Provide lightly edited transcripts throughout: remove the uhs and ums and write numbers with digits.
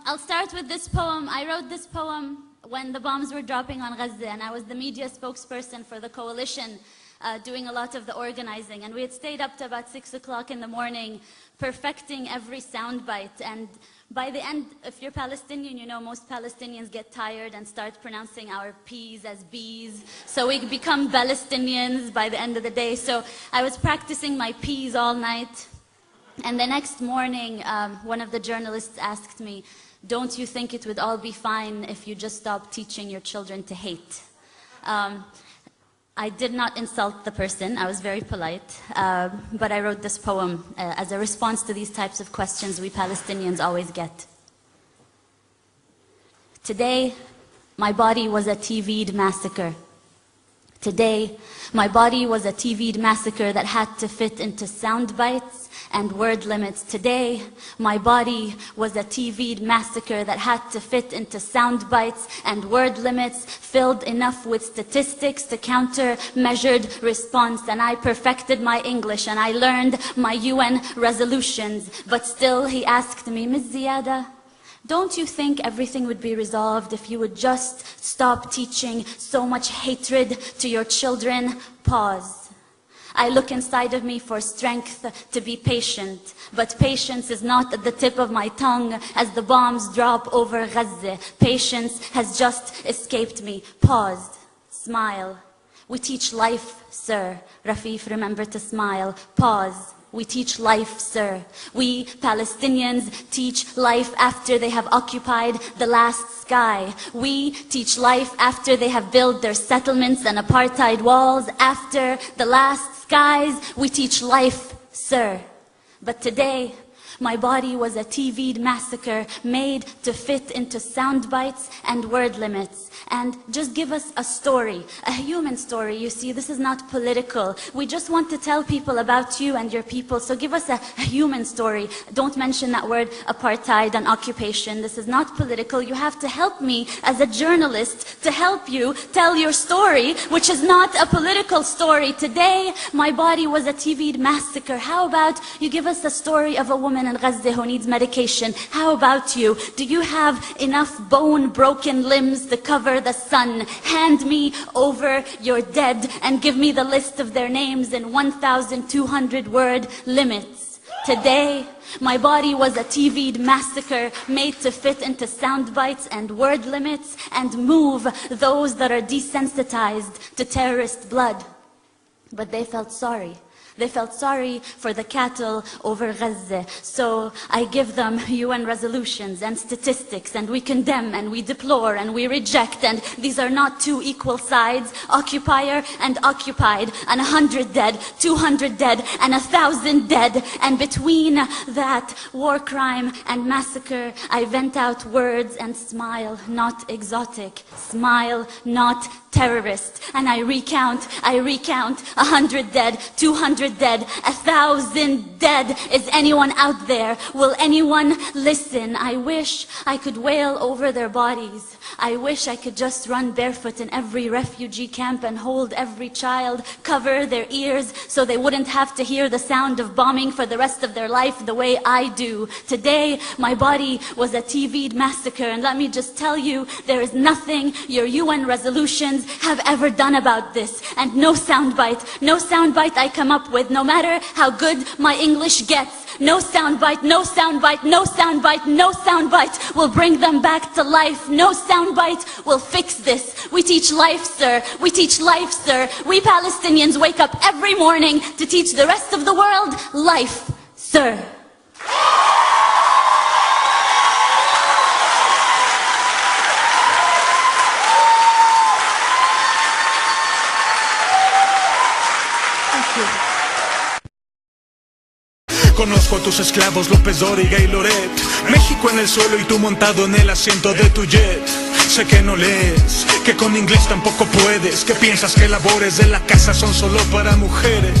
I'll start with this poem. I wrote this poem when the bombs were dropping on Gaza, and I was the media spokesperson for the coalition, doing a lot of the organizing. And we had stayed up to about 6 o'clock in the morning, perfecting every soundbite. And by the end, if you're Palestinian, you know most Palestinians get tired and start pronouncing our P's as B's. So we become Palestinians by the end of the day. So I was practicing my P's all night. And the next morning, one of the journalists asked me, "Don't you think it would all be fine if you just stopped teaching your children to hate?" I did not insult the person. I was very polite. But I wrote this poem as a response to these types of questions we Palestinians always get. Today, my body was a TV'd massacre. Today, my body was a TV'd massacre that had to fit into sound bites and word limits. Today, my body was a TV'd massacre that had to fit into sound bites and word limits, filled enough with statistics to counter measured response. And I perfected my English and I learned my UN resolutions. But still, he asked me, "Ms. Ziyada, don't you think everything would be resolved if you would just stop teaching so much hatred to your children?" Pause. I look inside of me for strength to be patient, but patience is not at the tip of my tongue as the bombs drop over Gaza. Patience has just escaped me. Pause. Smile. We teach life, sir. Rafif, remember to smile. Pause. We teach life, sir. We Palestinians teach life after they have occupied the last sky. We teach life after they have built their settlements and apartheid walls. After the last skies, we teach life, sir. But today, my body was a TV'd massacre made to fit into sound bites and word limits. And just give us a story, a human story. You see, this is not political. We just want to tell people about you and your people. So give us a human story. Don't mention that word apartheid and occupation. This is not political. You have to help me as a journalist to help you tell your story, which is not a political story. Today, my body was a TV'd massacre. How about you give us a story of a woman in Gaza who needs medication? How about you? Do you have enough bone-broken limbs to cover the sun? Hand me over your dead and give me the list of their names in 1,200 word limits. Today, my body was a TV'd massacre made to fit into sound bites and word limits and move those that are desensitized to terrorist blood. But they felt sorry. They felt sorry for the cattle over Gaza. So I give them UN resolutions and statistics, and we condemn and we deplore and we reject. And these are not two equal sides, occupier and occupied, and 100 dead, 200 dead, and 1,000 dead. And between that war crime and massacre, I vent out words and smile, not exotic. Smile, not terrorist. And I recount 100 dead, 200 dead, 1,000 dead. Is anyone out there? Will anyone listen? I wish I could wail over their bodies. I wish I could just run barefoot in every refugee camp and hold every child, cover their ears so they wouldn't have to hear the sound of bombing for the rest of their life the way I do. Today, my body was a TV'd massacre, and let me just tell you, there is nothing your UN resolutions have ever done about this. And no soundbite I come up with, no matter how good my English gets, no soundbite, no soundbite, no soundbite, no soundbite will bring them back to life. No soundbite will fix this. We teach life, sir. We teach life, sir. We Palestinians wake up every morning to teach the rest of the world life, sir. Conozco a tus esclavos, López Dóriga y Loret. México en el suelo y tú montado en el asiento de tu jet. Sé que no lees, que con inglés tampoco puedes, que piensas que labores de la casa son solo para mujeres.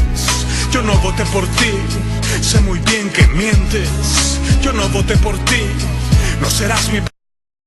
Yo no voté por ti, sé muy bien que mientes. Yo no voté por ti, no serás mi...